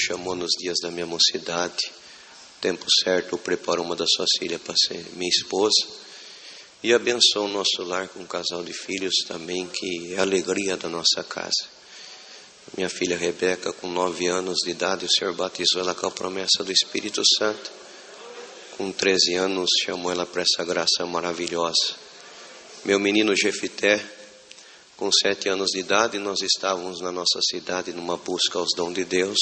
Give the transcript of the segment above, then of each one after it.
chamou nos dias da minha mocidade. Tempo certo, preparou uma das suas filhas para ser minha esposa. E abençoa o nosso lar com um casal de filhos também, que é a alegria da nossa casa. Minha filha Rebeca, com 9 anos de idade, o Senhor batizou ela com a promessa do Espírito Santo. Com 13 anos, chamou ela para essa graça maravilhosa. Meu menino Jefité, com 7 anos de idade, nós estávamos na nossa cidade numa busca aos dons de Deus.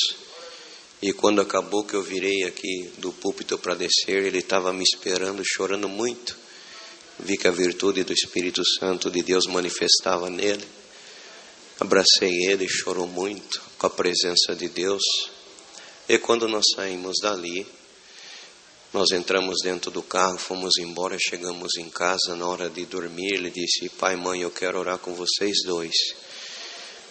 E quando acabou que eu virei aqui do púlpito para descer, ele estava me esperando, chorando muito. Vi que a virtude do Espírito Santo de Deus manifestava nele. Abracei ele, chorou muito com a presença de Deus. E quando nós saímos dali, nós entramos dentro do carro, fomos embora, chegamos em casa. Na hora de dormir, ele disse: pai, mãe, eu quero orar com vocês dois.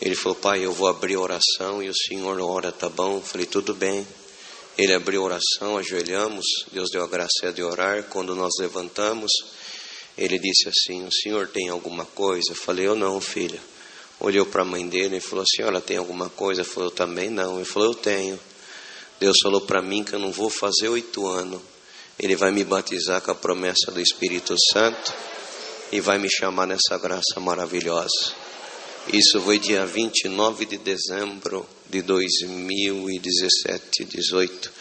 Ele falou: pai, eu vou abrir a oração e o senhor ora, tá bom? Eu falei: tudo bem. Ele abriu a oração, ajoelhamos, Deus deu a graça de orar. Quando nós levantamos, ele disse assim: o senhor tem alguma coisa? Eu falei: eu não, filha. Olhou para a mãe dele e falou: a senhora tem alguma coisa? Eu falei: eu também não. Ele falou: eu tenho. Deus falou para mim que eu não vou fazer 8 anos. Ele vai me batizar com a promessa do Espírito Santo e vai me chamar nessa graça maravilhosa. Isso foi dia 29 de dezembro de 2017, 18.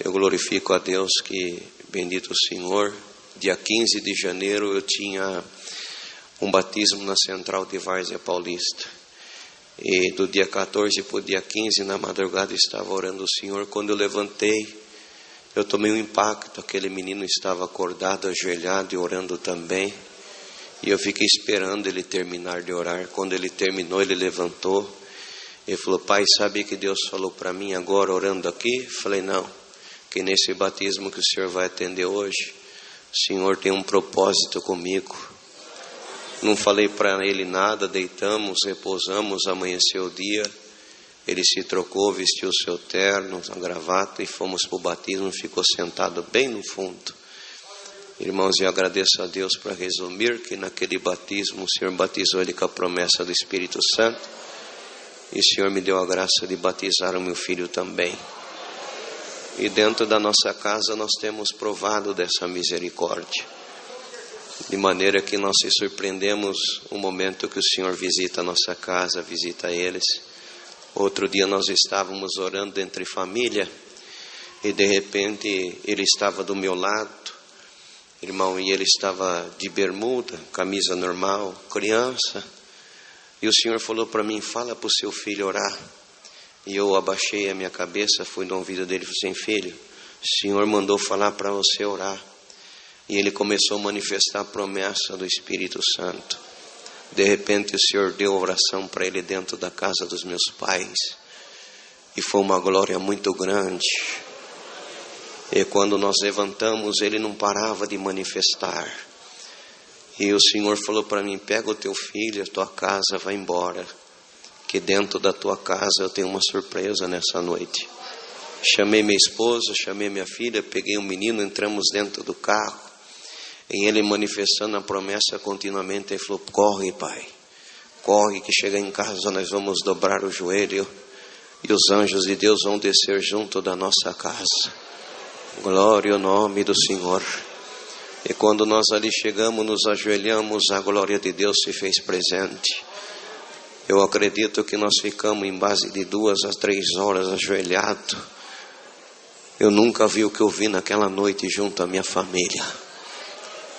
Eu glorifico a Deus que, bendito o Senhor, dia 15 de janeiro eu tinha um batismo na Central de Várzea Paulista. E do dia 14 para o dia 15, na madrugada, estava orando ao Senhor. Quando eu levantei, eu tomei um impacto. Aquele menino estava acordado, ajoelhado e orando também. E eu fiquei esperando ele terminar de orar. Quando ele terminou, ele levantou. Ele falou: pai, sabe que Deus falou para mim agora, orando aqui? Falei: não, que nesse batismo que o Senhor vai atender hoje, o Senhor tem um propósito comigo. Não falei para ele nada, deitamos, repousamos, amanheceu o dia. Ele se trocou, vestiu o seu terno, a gravata e fomos para o batismo. Ficou sentado bem no fundo. Irmãos, eu agradeço a Deus, para resumir, que naquele batismo o Senhor batizou ele com a promessa do Espírito Santo. E o Senhor me deu a graça de batizar o meu filho também. E dentro da nossa casa nós temos provado dessa misericórdia. De maneira que nós se surpreendemos o momento que o Senhor visita a nossa casa, visita eles. Outro dia nós estávamos orando entre família e de repente ele estava do meu lado, irmão, e ele estava de bermuda, camisa normal, criança. E o Senhor falou para mim: fala para o seu filho orar. E eu abaixei a minha cabeça, fui no ouvido dele e falei assim: filho, o Senhor mandou falar para você orar. E ele começou a manifestar a promessa do Espírito Santo. De repente o Senhor deu oração para ele dentro da casa dos meus pais. E foi uma glória muito grande. E quando nós levantamos, ele não parava de manifestar. E o Senhor falou para mim: pega o teu filho, a tua casa, vai embora. Que dentro da tua casa eu tenho uma surpresa nessa noite. Chamei minha esposa, chamei minha filha, peguei um menino, entramos dentro do carro. E ele manifestando a promessa continuamente, ele falou: corre, pai, corre, que chega em casa nós vamos dobrar o joelho e os anjos de Deus vão descer junto da nossa casa. Glória ao nome do Senhor. E quando nós ali chegamos, nos ajoelhamos, a glória de Deus se fez presente. Eu acredito que nós ficamos em base de 2 a 3 horas ajoelhados. Eu nunca vi o que eu vi naquela noite junto à minha família.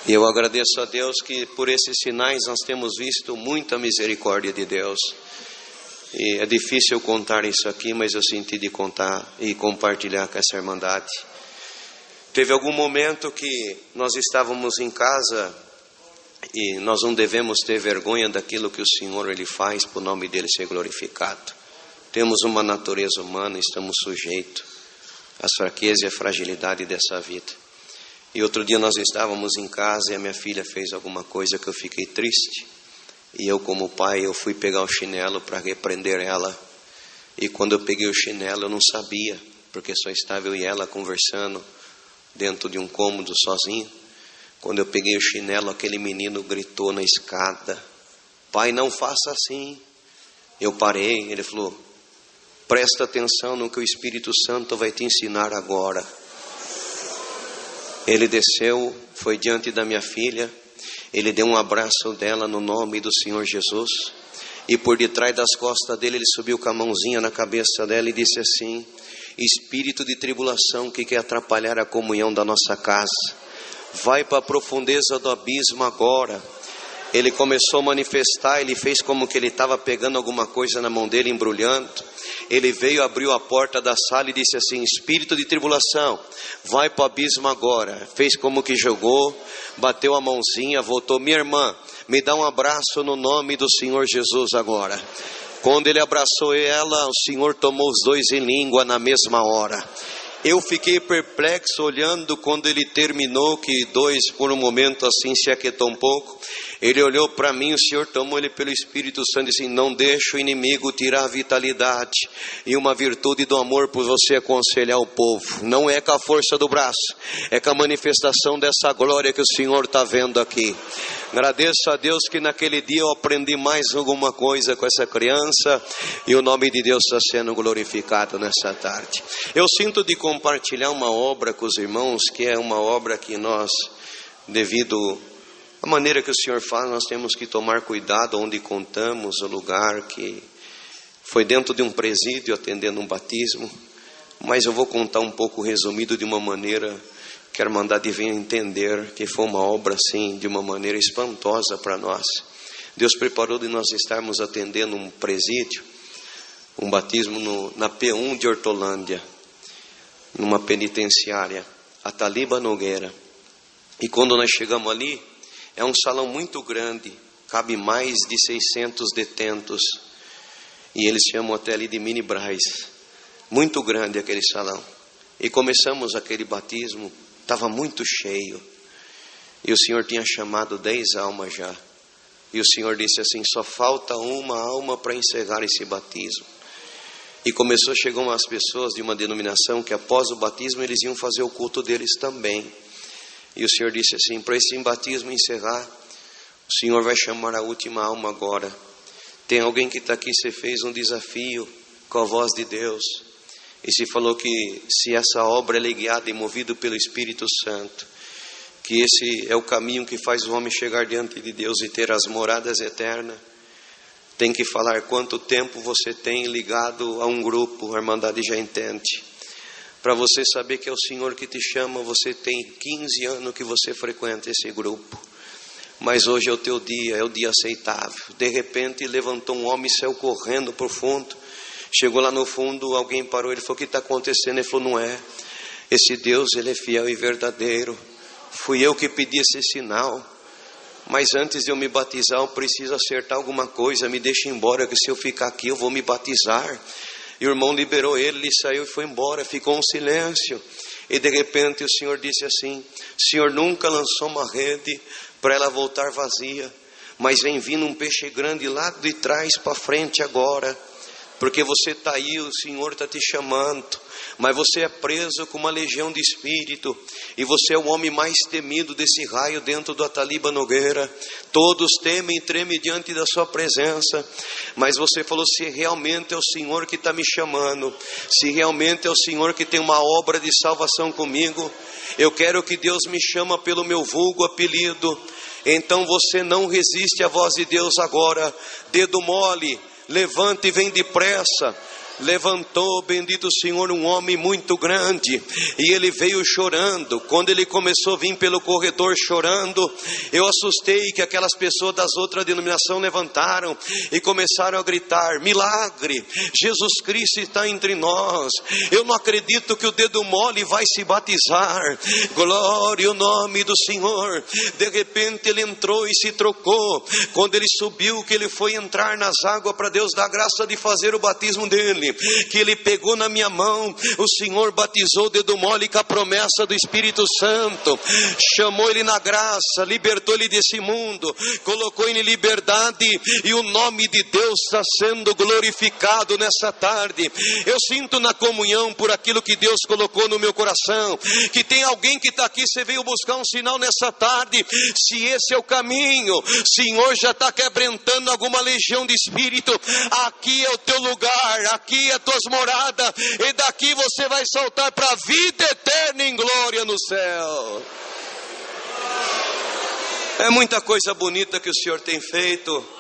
E eu agradeço a Deus que por esses sinais nós temos visto muita misericórdia de Deus. E é difícil contar isso aqui, mas eu senti de contar e compartilhar com essa irmandade. Teve algum momento que nós estávamos em casa e nós não devemos ter vergonha daquilo que o Senhor ele faz para o nome dele ser glorificado. Temos uma natureza humana, estamos sujeitos às fraquezas e à fragilidade dessa vida. E outro dia nós estávamos em casa e a minha filha fez alguma coisa que eu fiquei triste. E eu, como pai, eu fui pegar o chinelo para repreender ela. E quando eu peguei o chinelo eu não sabia, porque só estava eu e ela conversando dentro de um cômodo sozinho. Quando eu peguei o chinelo, aquele menino gritou na escada: pai, não faça assim. Eu parei, ele falou: Presta atenção no que o Espírito Santo vai te ensinar agora. Ele desceu, foi diante da minha filha, ele deu um abraço dela no nome do Senhor Jesus, e por detrás das costas dele, ele subiu com a mãozinha na cabeça dela e disse assim: espírito de tribulação que quer atrapalhar a comunhão da nossa casa, vai para a profundeza do abismo agora. Ele começou a manifestar, ele fez como que ele estava pegando alguma coisa na mão dele, embrulhando. Ele veio, abriu a porta da sala e disse assim: espírito de tribulação, vai para o abismo agora. Fez como que jogou, bateu a mãozinha, voltou: minha irmã, me dá um abraço no nome do Senhor Jesus agora. Quando ele abraçou ela, o Senhor tomou os dois em língua na mesma hora. Eu fiquei perplexo olhando quando ele terminou, que dois por um momento assim se aquietou um pouco. Ele olhou para mim, o Senhor tomou ele pelo Espírito Santo e disse: não deixa o inimigo tirar a vitalidade e uma virtude do amor por você aconselhar o povo. Não é com a força do braço, é com a manifestação dessa glória que o Senhor está vendo aqui. Agradeço a Deus que naquele dia eu aprendi mais alguma coisa com essa criança, e o nome de Deus está sendo glorificado nessa tarde. Eu sinto de compartilhar uma obra com os irmãos, que é uma obra que nós, devido à maneira que o Senhor faz, nós temos que tomar cuidado onde contamos o lugar, que foi dentro de um presídio atendendo um batismo, mas eu vou contar um pouco resumido de uma maneira que a Irmandade venha entender que foi uma obra assim, de uma maneira espantosa para nós. Deus preparou de nós estarmos atendendo um presídio, um batismo na P1 de Hortolândia, numa penitenciária, a Taliba Nogueira. E quando nós chegamos ali, é um salão muito grande, cabe mais de 600 detentos, e eles chamam até ali de Mini Braz. Muito grande aquele salão. E começamos aquele batismo, estava muito cheio, e o Senhor tinha chamado 10 almas já, e o Senhor disse assim: só falta uma alma para encerrar esse batismo. E começou a chegar umas pessoas de uma denominação que após o batismo eles iam fazer o culto deles também. E o Senhor disse assim: para esse batismo encerrar, o Senhor vai chamar a última alma agora. Tem alguém que está aqui, você fez um desafio com a voz de Deus, e se falou que se essa obra é guiada e movida pelo Espírito Santo, que esse é o caminho que faz o homem chegar diante de Deus e ter as moradas eternas. Tem que falar quanto tempo você tem ligado a um grupo, a Irmandade já entende. Para você saber que é o Senhor que te chama, você tem 15 anos que você frequenta esse grupo. Mas hoje é o teu dia, é o dia aceitável. De repente levantou um homem e saiu correndo para o fundo. Chegou lá no fundo, alguém parou, ele falou: o que está acontecendo? Ele falou: não é, esse Deus, ele é fiel e verdadeiro. Fui eu que pedi esse sinal, mas antes de eu me batizar eu preciso acertar alguma coisa, me deixa embora, que se eu ficar aqui eu vou me batizar. E o irmão liberou ele saiu e foi embora, ficou um silêncio. E de repente o Senhor disse assim: o Senhor nunca lançou uma rede para ela voltar vazia, mas vem vindo um peixe grande lá de trás para frente agora, porque você está aí, o Senhor está te chamando, mas você é preso com uma legião de espírito, e você é o homem mais temido desse raio dentro do Taliba Nogueira. Todos temem e tremem diante da sua presença, mas você falou: se realmente é o Senhor que está me chamando, se realmente é o Senhor que tem uma obra de salvação comigo, eu quero que Deus me chama pelo meu vulgo apelido. Então você não resiste à voz de Deus agora. Dedo mole, levanta e vem depressa. Levantou, bendito Senhor, um homem muito grande, e ele veio chorando. Quando ele começou a vir pelo corredor chorando, eu assustei que aquelas pessoas das outras denominações levantaram e começaram a gritar: milagre, Jesus Cristo está entre nós. Eu não acredito que o dedo mole vai se batizar. Glória ao nome do Senhor. De repente ele entrou e se trocou. Quando ele subiu, que ele foi entrar nas águas, para Deus dar graça de fazer o batismo dele, que ele pegou na minha mão, o Senhor batizou o dedo mole com a promessa do Espírito Santo, chamou ele na graça, libertou ele desse mundo, colocou ele em liberdade, e o nome de Deus está sendo glorificado nessa tarde. Eu sinto na comunhão por aquilo que Deus colocou no meu coração, que tem alguém que está aqui, você veio buscar um sinal nessa tarde. Se esse é o caminho, o Senhor já está quebrantando alguma legião de espírito. Aqui é o teu lugar, aqui aqui as tuas moradas, e daqui você vai saltar para a vida eterna em glória no céu. É muita coisa bonita que o Senhor tem feito.